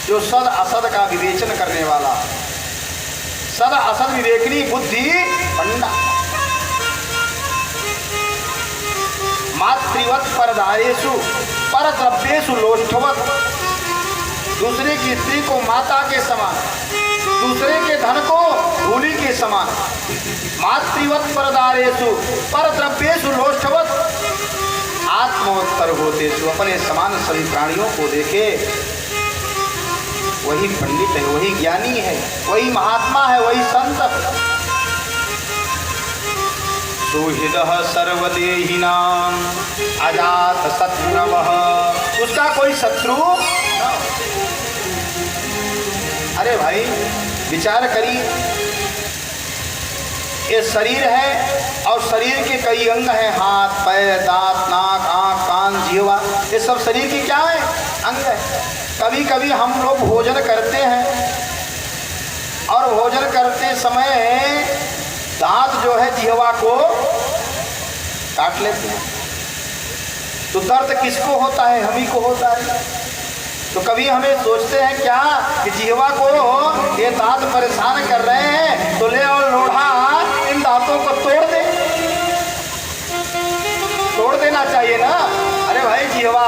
जो सद असद का विवेचन करने वाला, सद असद विवेकनी बुद्धि पंडा। मातृवत परदारेषु परद्रव्येषु लोष्ठवत, दूसरे की स्त्री को माता के समान, दूसरे के धन को धूलि के समान। मातृवत परदारेषु परद्रव्येषु लोष्ठवत, आत्मोत्तर होतेषु, अपने समान सभी प्राणियों को देखे। वही पंडित है, वही ज्ञानी है, वही महात्मा है, वही संत। सुहृदः सर्वदेहिनां अजात शत्रुवः, उसका कोई शत्रु न। अरे भाई विचार करिए, ये शरीर है और शरीर के कई अंग हैं, हाथ पैर दांत नाक आँख कान जीवा, ये सब शरीर की क्या है? अंग है। कभी कभी हम लोग भोजन करते हैं और भोजन करते समय दांत जो है जिह्वा को काट लेते हैं, तो दर्द किसको होता है? हम ही को होता है। तो कभी हमें सोचते हैं क्या कि जिह्वा को ये दांत परेशान कर रहे हैं, तो ले और लोढ़ा इन दांतों को तोड़ दे, तोड़ देना चाहिए ना। अरे भाई जिह्वा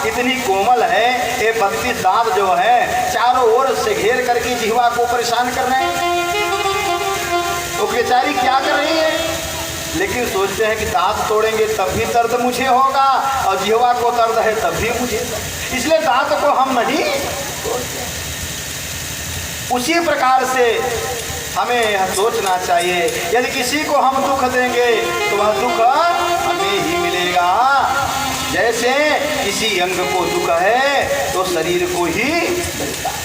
इतनी कोमल है, ये 32 दांत जो है चारों ओर से घेर करके जिह्वा को परेशान कर रहे हैं, तो बेचारी क्या कर रही है? लेकिन सोचते हैं कि दांत तोड़ेंगे तब भी दर्द मुझे होगा और जिह्वा को दर्द है तब भी मुझे, इसलिए दांत को हम नहीं तोड़ते। उसी प्रकार से हमें यह सोचना चाहिए, यदि किसी को हम दुख देंगे तो वह दुख हमें ही मिलेगा। जैसे किसी अंग को दुख है तो शरीर को ही मिलता है।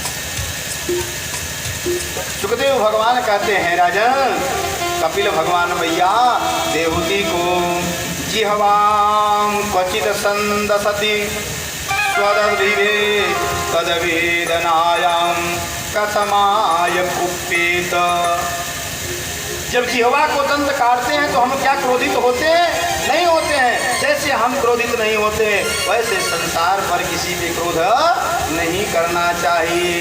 सुखदेव भगवान कहते हैं, राजन कपिल भगवान भैया देवहूति को जिह्वां क्वचित संदसति स्वदधिरे तद्वेदनायां कथमाय कुप्येत। जब जिह्वा को दंत काटते हैं तो हम क्या क्रोधित होते हैं? नहीं होते हैं। जैसे हम क्रोधित नहीं होते वैसे संसार पर किसी पे क्रोध नहीं करना चाहिए।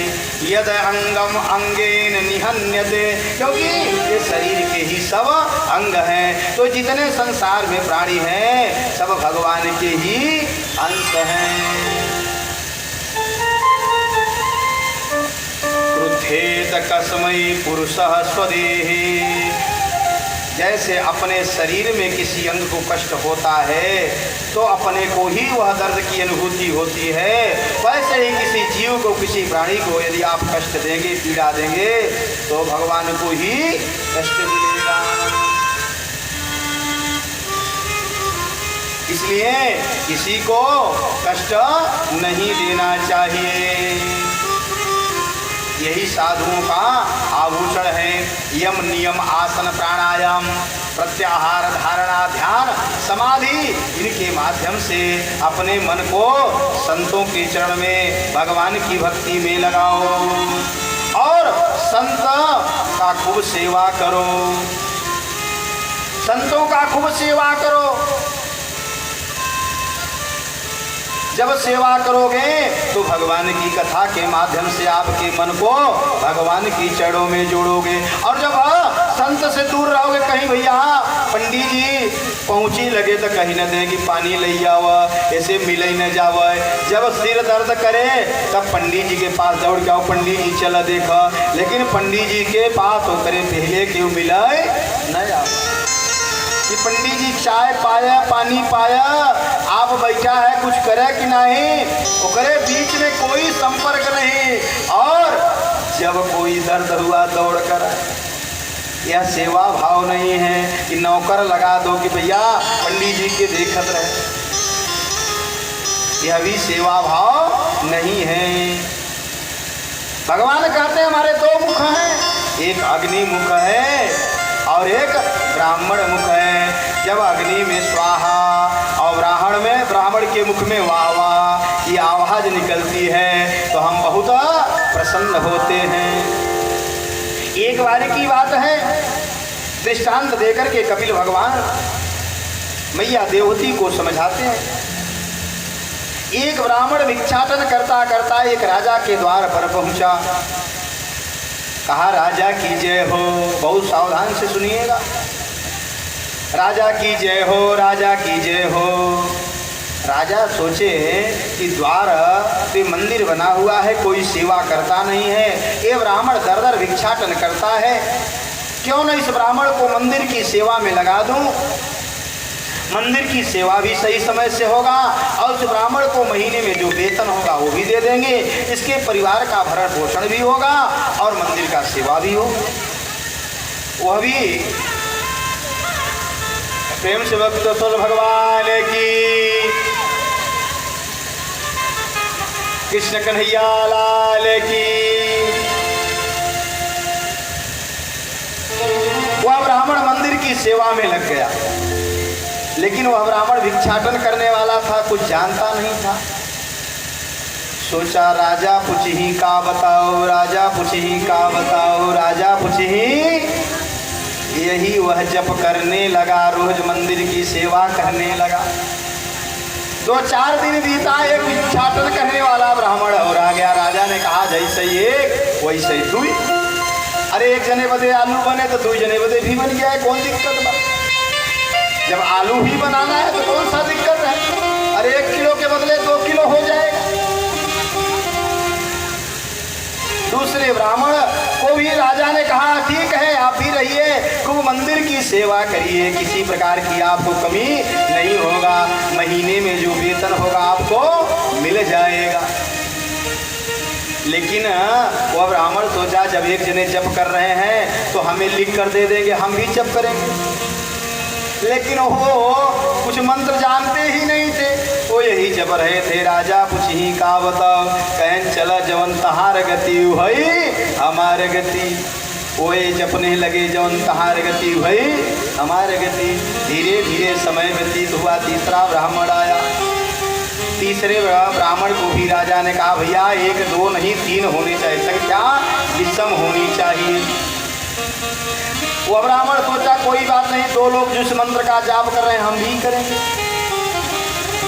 यद अंगम अंगेन निहन्यते, क्योंकि ये शरीर के ही सब अंग हैं, तो जितने संसार में प्राणी हैं सब भगवान के ही अंश हैं। क्रुद्धेत कस्मै पुरुषः स्वदेहे, जैसे अपने शरीर में किसी अंग को कष्ट होता है तो अपने को ही वह दर्द की अनुभूति होती है, वैसे ही किसी जीव को किसी प्राणी को यदि आप कष्ट देंगे पीड़ा देंगे तो भगवान को ही कष्ट मिलेगा। इसलिए किसी को कष्ट नहीं देना चाहिए। यही साधुओं का आभूषण है। यम नियम आसन प्राणायाम प्रत्याहार धारणा ध्यान समाधि, इनके माध्यम से अपने मन को संतों के चरण में भगवान की भक्ति में लगाओ और संत का खूब सेवा करो, संतों का खूब सेवा करो। जब सेवा करोगे तो भगवान की कथा के माध्यम से आपके मन को भगवान की चरणों में जोड़ोगे। और जब संत से दूर रहोगे, कहीं भैया पंडित जी पहुँची लगे तो कहीं न दें कि पानी ले जाव, ऐसे मिले न जाव। जब सिर दर्द करे तब पंडित जी के पास दौड़ जाओ, पंडित जी चला देखा, लेकिन पंडित जी के पास तो करे पहले क्यों मिले न जाओ कि पंडित जी चाय पाया पानी पाया, आप बैठा है कुछ करे कि नहीं, वो करे बीच में कोई संपर्क नहीं। और जब कोई दर्द हुआ दौड़ कर, यह सेवा भाव नहीं है कि नौकर लगा दो कि भैया पंडित जी के देखत रहे, यह भी सेवा भाव नहीं है। भगवान कहते हैं हमारे दो मुख हैं, एक अग्नि मुख है और एक ब्राह्मण मुख है। जब अग्नि में स्वाहा और ब्राह्मण के मुख में वाह वाह की आवाज निकलती है तो हम बहुत प्रसन्न होते हैं। एक बार की बात है, दृष्टांत देकर के कपिल भगवान मैया देवहूति को समझाते हैं। एक ब्राह्मण भिक्षाटन करता करता एक राजा के द्वार पर पहुंचा। कहा, राजा की जय हो। बहुत सावधान से सुनिएगा। राजा की जय हो, राजा की जय हो। राजा सोचे कि द्वार पे मंदिर बना हुआ है, कोई सेवा करता नहीं है, ये ब्राह्मण दर दर भिक्षाटन करता है, क्यों न इस ब्राह्मण को मंदिर की सेवा में लगा दूं। मंदिर की सेवा भी सही समय से होगा और उस ब्राह्मण को महीने में जो वेतन होगा वो भी दे देंगे, इसके परिवार का भरण पोषण भी होगा और मंदिर का सेवा भी हो। वह भी प्रेम से भक्त सुन भगवान की, कृष्ण कन्हैया लाल की। वह ब्राह्मण मंदिर की सेवा में लग गया, लेकिन वह ब्राह्मण भिक्षाटन करने वाला था, कुछ जानता नहीं था। सोचा, राजा पूछ ही का बताओ, राजा पूछ ही का बताओ, राजा पूछ ही। यही वह जप करने लगा, रोज मंदिर की सेवा करने लगा। 2-4 दिन बीता, एक भिक्षाटन करने वाला ब्राह्मण और आ गया। राजा ने कहा, जैसे एक वैसे ही तू। अरे एक जने बदे आलू बने तो 2 जने बदे भी बन गया है, कौन दिक्कत बा? जब आलू ही बनाना है तो कौन सा दिक्कत है? अरे 1 किलो के बदले 2 किलो हो जाएगा। दूसरे ब्राह्मण को भी राजा ने कहा, ठीक है आप भी रहिए, खूब मंदिर की सेवा करिए, किसी प्रकार की आपको कमी नहीं होगा, महीने में जो वेतन होगा आपको मिल जाएगा। लेकिन वह ब्राह्मण सोचा, जब एक जने जप कर रहे हैं तो हमें लिख कर दे देंगे, हम भी जप करेंगे। लेकिन वो कुछ मंत्र जानते ही नहीं थे, वो यही जप रहे थे। राजा कुछ ही का बताओ, कहन चला जवन तहार गति हुई हमार गति। वो ये जपने लगे, जवन तहार गति हुई हमार गति। धीरे धीरे समय व्यतीत हुआ, तीसरा ब्राह्मण आया। तीसरे ब्राह्मण को भी राजा ने कहा, भैया 1 2 नहीं 3 होनी चाहिए, संख्या विषम होनी चाहिए। वो ब्राह्मण सोचा, कोई बात नहीं, 2 लोग जिस मंत्र का जाप कर रहे हैं हम भी करेंगे।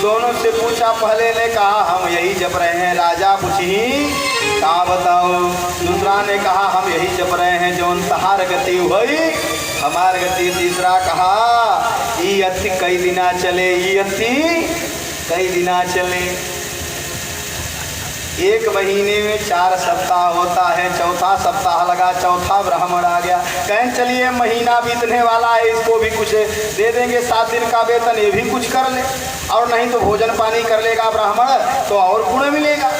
दोनों से पूछा, पहले ने कहा हम यही जप रहे हैं, राजा कुछ ही का बताओ। दूसरा ने कहा हम यही जप रहे हैं, जो तहार गति हुई हमार गति। तीसरा कहा, ई अति कई दिना चले, ई अति कई दिना चले। 1 महीने में 4 सप्ताह होता है, चौथा सप्ताह लगा, चौथा ब्राह्मण आ गया। कहें चलिए महीना बीतने वाला है, इसको भी कुछ दे देंगे, 7 दिन का वेतन, ये भी कुछ कर ले, और नहीं तो भोजन पानी कर लेगा ब्राह्मण तो और पुण्य मिलेगा।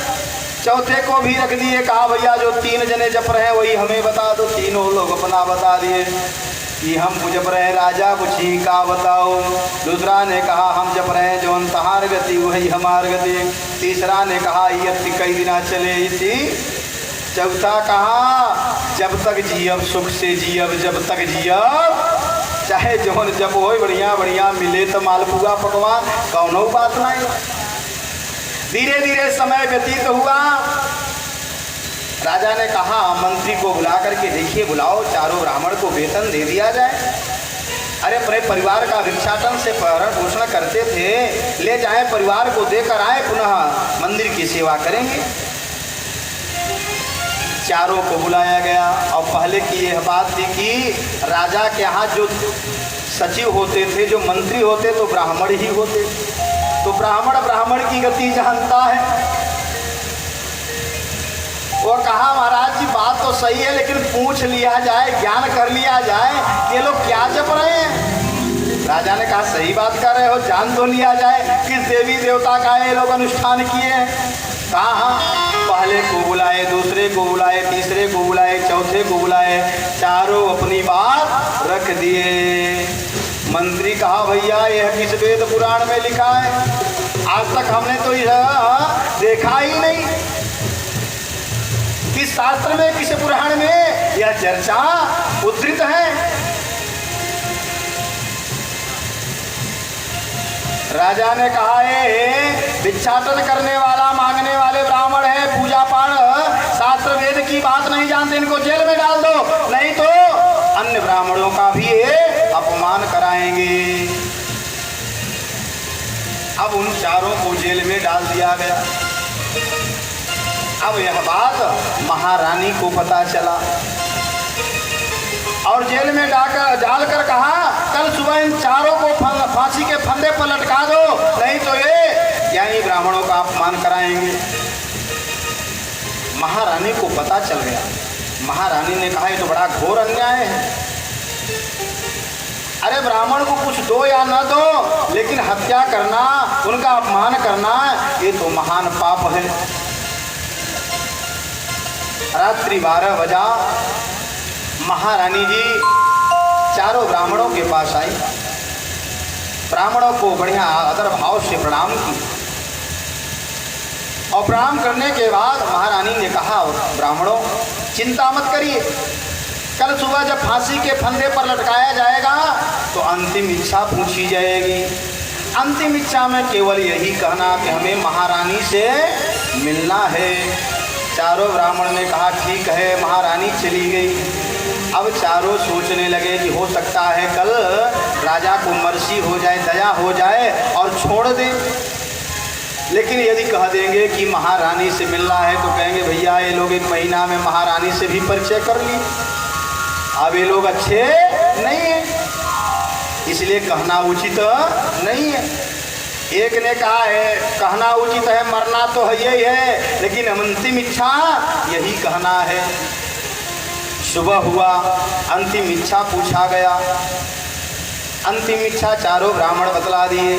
चौथे को भी रख दिए, कहा भैया जो 3 जने जप रहे हैं वही हमें बता दो। तीनों लोग अपना बता दिए कि हम जप रहे हैं, राजा कुछ ही का बताओ। दूसरा ने कहा हम जप रहे हैं, जो तहार गति वही हमार गति। तीसरा ने कहा ये कई दिना चले इसी। चौथा कहा जब तक जियब सुख से जियब, जब तक जियब चाहे जौन जब हो बढ़िया बढ़िया मिले तो मालपुआ पकवान, कौनो बात नहीं। धीरे धीरे समय व्यतीत हुआ। राजा ने कहा मंत्री को बुला करके देखिए, बुलाओ, चारों ब्राह्मण को वेतन दे दिया जाए। अरे अपने परिवार का भिक्षाटन से भरण पोषण करते थे, ले जाए परिवार को देकर आए, पुनः मंदिर की सेवा करेंगे। चारों को बुलाया गया और पहले की यह बात थी कि राजा के यहाँ जो सचिव होते थे, जो मंत्री होते तो ब्राह्मण ही होते, तो ब्राह्मण की गति जानता है। वो कहा महाराज जी बात तो सही है, लेकिन पूछ लिया जाए, ज्ञान कर लिया जाए ये लोग क्या जप रहे हैं। राजा ने कहा सही बात कर रहे हो, जान तो लिया जाए किस देवी देवता का ये लोग अनुष्ठान किए हैं। कहा पहले को बुलाए, दूसरे को बुलाए, तीसरे को बुलाए, चौथे को बुलाए, चारों अपनी बात रख दिए। मंत्री कहा भैया यह किस वेद पुराण में लिखा है, आज तक हमने तो यह देखा ही नहीं। किस शास्त्र में, किस पुराण में यह चर्चा उद्धृत है। राजा ने कहा भिक्षाटन करने वाला, मांगने वाले ब्राह्मण है, पूजा पाठ शास्त्र वेद की बात नहीं जानते, इनको जेल में डाल दो, नहीं तो अन्य ब्राह्मणों का भी ये अपमान कराएंगे। अब उन चारों को जेल में डाल दिया गया। अब यह बात महारानी को पता चला और जेल में डालकर कहा कल सुबह इन चारों को फांसी के फंदे पर लटका दो, नहीं तो ये यहीं ब्राह्मणों का अपमान कराएंगे। महारानी को पता चल गया। महारानी ने कहा ये तो बड़ा घोर अन्याय है। अरे ब्राह्मण को कुछ दो या न दो, लेकिन हत्या करना, उनका अपमान करना, ये तो महान पाप है। रात्रि 12 बजा। महारानी जी चारों ब्राह्मणों के पास आई, ब्राह्मणों को बढ़िया आदर भाव से प्रणाम की और प्रणाम करने के बाद महारानी ने कहा ब्राह्मणों चिंता मत करिए, कल सुबह जब फांसी के फंदे पर लटकाया जाएगा तो अंतिम इच्छा पूछी जाएगी। अंतिम इच्छा में केवल यही कहना कि हमें महारानी से मिलना है। चारों ब्राह्मण ने कहा ठीक है। महारानी चली गई। अब चारों सोचने लगे कि हो सकता है कल राजा को मर्सी हो जाए, दया हो जाए और छोड़ दें, लेकिन यदि कह देंगे कि महारानी से मिलना है तो कहेंगे भैया ये लोग 1 महीना में महारानी से भी परिचय कर लिए, अब ये लोग अच्छे नहीं है, इसलिए कहना उचित नहीं है। एक ने कहा है कहना उचित है, मरना तो है यही है, लेकिन अंतिम इच्छा यही कहना है। सुबह हुआ, अंतिम इच्छा पूछा गया। अंतिम इच्छा चारों ब्राह्मण बतला दिए।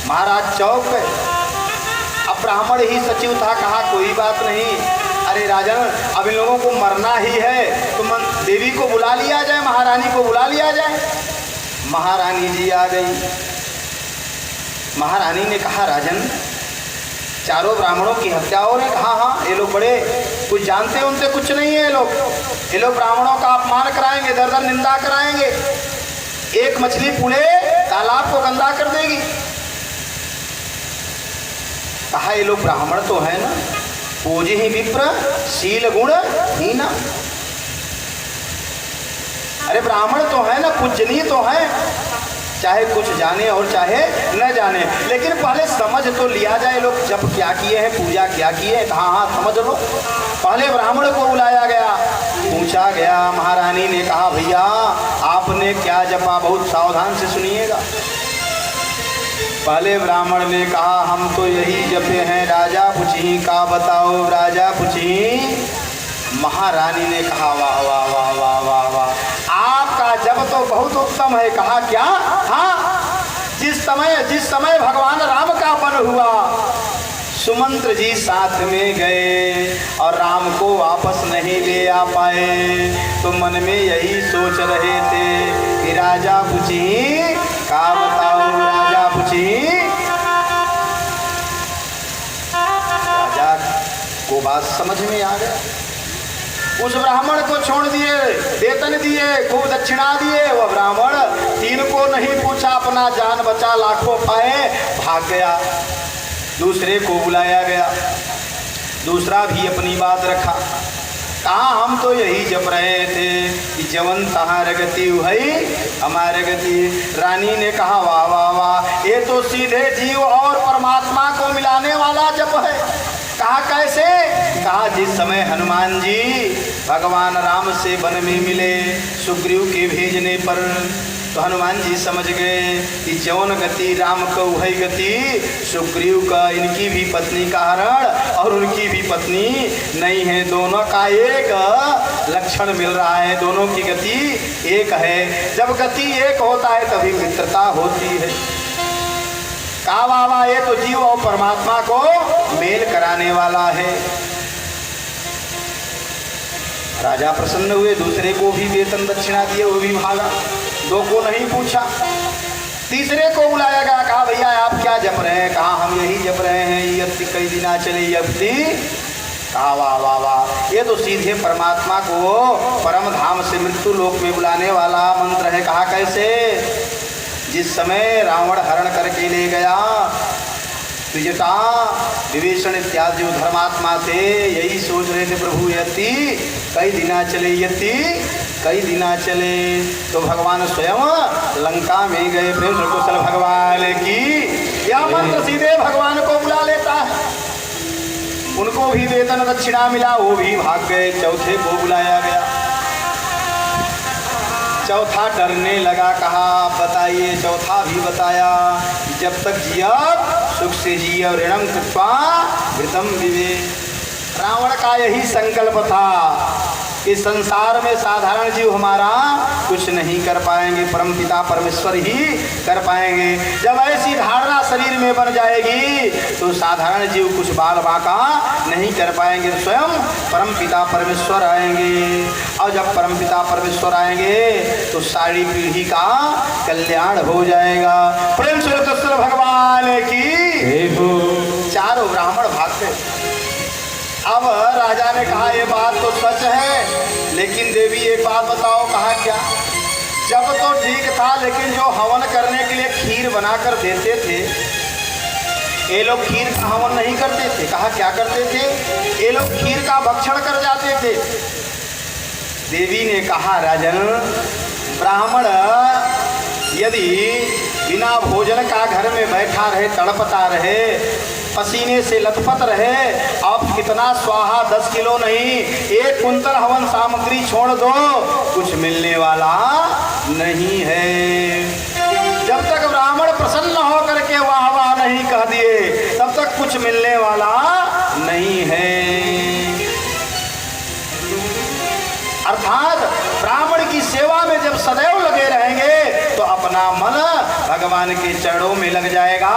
महाराज चौक पे अब ब्राह्मण ही सचिव था, कहा कोई बात नहीं, अरे राजन अब इन लोगों को मरना ही है तो देवी को बुला लिया जाए, महारानी को बुला लिया जाए। महारानी जी आ गई। महारानी ने कहा राजन चारों ब्राह्मणों की हत्या हो रही। कहा हाँ ये लोग बड़े कुछ जानते उनसे कुछ नहीं है, ये लोग ब्राह्मणों का अपमान कराएंगे, दर दर निंदा कराएंगे। एक मछली पूरे तालाब को गंदा कर देगी। कहा ये लोग ब्राह्मण तो है ना, पूजे ही विप्र शील गुण ही ना, अरे ब्राह्मण तो है ना, पूजनीय तो है, चाहे कुछ जाने और चाहे न जाने, लेकिन पहले समझ तो लिया जाए लोग जप क्या किए हैं, पूजा क्या किए हैं। हाँ हाँ समझ लो। पहले ब्राह्मण को बुलाया गया, पूछा गया। महारानी ने कहा भैया आपने क्या जपा, बहुत सावधान से सुनिएगा। पहले ब्राह्मण ने कहा हम तो यही जपे हैं, राजा पूछी का बताओ, राजा पूछी। महारानी ने कहा वाह वाह वाह वाह वाह वाह, आपका जप तो बहुत उत्तम है। कहा क्या? हाँ, जिस समय भगवान राम का वन हुआ, सुमंत्र जी साथ में गए और राम को वापस नहीं ले आ पाए, तो मन में यही सोच रहे थे कि राजा पूछी का बताओ, राजा पूछी। राजा को बात समझ में आ गया। उस ब्राह्मण को छोड़ दिए, वेतन दिए, खूब दक्षिणा दिए। वह ब्राह्मण 3 को नहीं पूछा, अपना जान बचा, लाखों पाए, भाग गया। दूसरे को बुलाया गया, दूसरा भी अपनी बात रखा। कहा हम तो यही जप रहे थे कि जवन तहार गति वही हमारे गति। रानी ने कहा वाह वाह वाह, ये तो सीधे जीव और परमात्मा को मिलाने वाला जप है। कहा कैसे? कहा जिस समय हनुमान जी भगवान राम से वन में मिले सुग्रीव के भेजने पर, तो हनुमान जी समझ गए कि जौन गति राम को वही गति सुग्रीव का, इनकी भी पत्नी का हरण और उनकी भी पत्नी नहीं है, दोनों का एक लक्षण मिल रहा है, दोनों की गति एक है। जब गति एक होता है तभी मित्रता होती है। कहा वाह वाह, ये तो जीव और परमात्मा को मेल कराने वाला है। राजा प्रसन्न हुए, दूसरे को भी वेतन दक्षिणा दिए, वो भी भागा। 2 को नहीं पूछा। तीसरे को बुलाया गया, कहा भैया आप क्या जप रहे हैं? कहा हम यही जप रहे हैं, यति कई दिना चले यति। कहा वाह वाह वाह, ये तो सीधे परमात्मा को परम धाम से मृत्यु लोक में बुलाने वाला मंत्र है। कहा कैसे? जिस समय रावण हरण करके ले गया, विजटा विभीषण इत्यादि धर्मात्मा थे, यही सोच रहे थे प्रभु यति कई दिना चले यति कई दिना चले तो भगवान स्वयं लंका में गए। प्रेम से कुशल भगवान की या मंत्र सीधे भगवान को बुला लेता है। उनको भी वेतन दक्षिणा मिला, वो भी भाग गए। चौथे को बुलाया गया, चौथा डरने लगा, कहा आप बताइए। चौथा भी बताया, जब तक जिया सुख से जिए और ऋणम कृत्वा घृतम विवेक। रावण का यही संकल्प था कि संसार में साधारण जीव हमारा कुछ नहीं कर पाएंगे, परमपिता परमेश्वर ही कर पाएंगे। जब ऐसी धारणा शरीर में बन जाएगी तो साधारण जीव कुछ बाल बाका नहीं कर पाएंगे, स्वयं परमपिता परमेश्वर आएंगे। और जब परमपिता परमेश्वर आएंगे तो सारी पीढ़ी का कल्याण हो जाएगा। प्रेम से कृष्ण भगवान की। चारों ब्राह्मण भाग गए। अब राजा ने कहा ये बात तो सच है, लेकिन देवी एक बात बताओ। कहा क्या? जब तो ठीक था, लेकिन जो हवन करने के लिए खीर बनाकर देते थे, ये लोग खीर का हवन नहीं करते थे। कहा क्या करते थे? ये लोग खीर का भक्षण कर जाते थे। देवी ने कहा राजन, ब्राह्मण यदि बिना भोजन का घर में बैठा रहे, तड़पता रहे, पसीने से लथपथ रहे, अब कितना स्वाहा 10 किलो नहीं 1 कुंतल हवन सामग्री छोड़ दो, कुछ मिलने वाला नहीं है। जब तक ब्राह्मण प्रसन्न होकर के वाह वाह नहीं कह दिए, तब तक कुछ मिलने वाला नहीं है। अर्थात ब्राह्मण की सेवा में जब सदैव लगे रहेंगे तो अपना मन भगवान के चरणों में लग जाएगा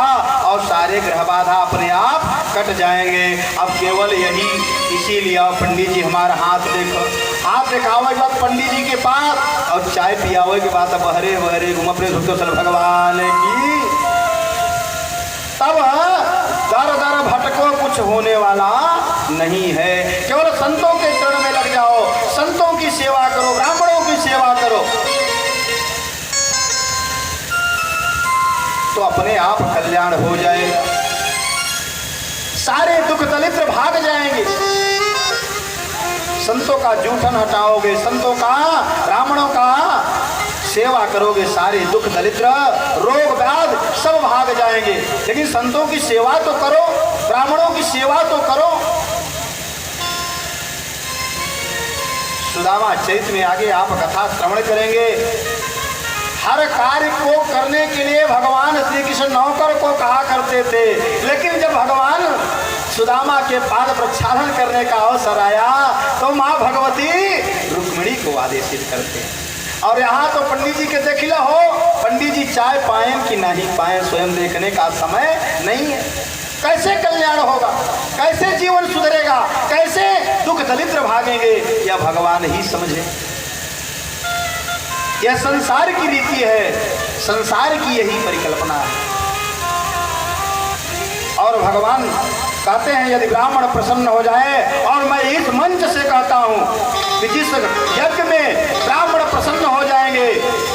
और सारे ग्रह बाधा अपने आप कट जाएंगे। अब केवल यही, इसीलिए आओ पंडित जी हमारा हाथ देखो। हाथ दिखावे के बाद पंडित जी के पास और चाय पियावे के बाद बहरे बहरे घूम अपने भगवान की। तब दर दर भटको, कुछ होने वाला नहीं है। केवल संतों के चरण में लग जाओ, संतों की सेवा करो, ब्राह्मणों की सेवा करो, तो अपने आप कल्याण हो जाएगा। सारे दुख दरिद्र भाग जाएंगे। संतों का जूठन हटाओगे, संतों का, ब्राह्मणों का सेवा करोगे, सारे दुख दरिद्र रोग व्याध सब भाग जाएंगे। लेकिन संतों की सेवा तो करो, ब्राह्मणों की सेवा तो करो। सुदामा चरित्र में आगे आप कथा श्रवण करेंगे। हर कार्य को करने के लिए भगवान श्री कृष्ण नौकर को कहा करते थे, लेकिन जब भगवान सुदामा के पाद प्रक्षालन करने का अवसर आया तो माँ भगवती रुक्मिणी को आदेशित करते हैं। और यहाँ तो पंडित जी के देखिला हो, पंडित जी चाय पाएं कि नहीं पाएं स्वयं देखने का समय नहीं है। कैसे कल्याण होगा, कैसे जीवन सुधरेगा, कैसे दुख दरिद्र भागेंगे, यह भगवान ही समझे। यह संसार की रीति है, संसार की यही परिकल्पना है। और भगवान कहते हैं यदि ब्राह्मण प्रसन्न हो जाए, और मैं इस मंच से कहता हूँ कि जिस यज्ञ में ब्राह्मण प्रसन्न हो जाएंगे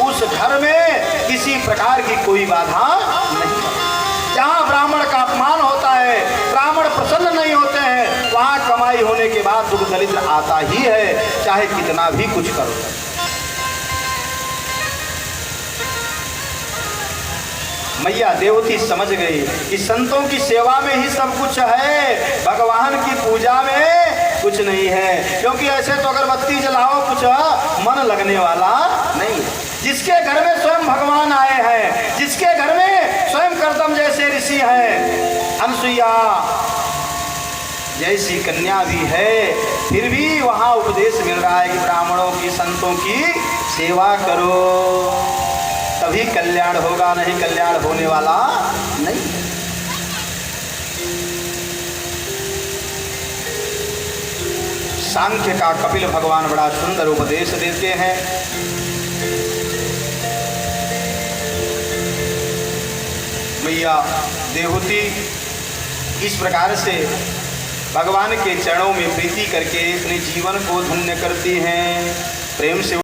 उस घर में किसी प्रकार की कोई बाधा नहीं। जहाँ ब्राह्मण का अपमान होता है, ब्राह्मण प्रसन्न नहीं होते हैं, वहाँ कमाई होने के बाद दुख दरिद्र आता ही है, चाहे कितना भी कुछ करो। मैया देवती समझ गई कि संतों की सेवा में ही सब कुछ है, भगवान की पूजा में कुछ नहीं है। क्योंकि ऐसे तो अगरबत्ती जलाओ, कुछ मन लगने वाला नहीं है। जिसके घर में स्वयं भगवान आए हैं, जिसके घर में स्वयं कर्दम जैसे ऋषि हैं, अनसुईया जैसी कन्या भी है, फिर भी वहाँ उपदेश मिल रहा है कि ब्राह्मणों की, संतों की सेवा करो, तभी कल्याण होगा, नहीं कल्याण होने वाला नहीं। सांख्य का कपिल भगवान बड़ा सुंदर उपदेश देते हैं। मैया देवहूति इस प्रकार से भगवान के चरणों में प्रीति करके अपने जीवन को धन्य करती हैं। प्रेम से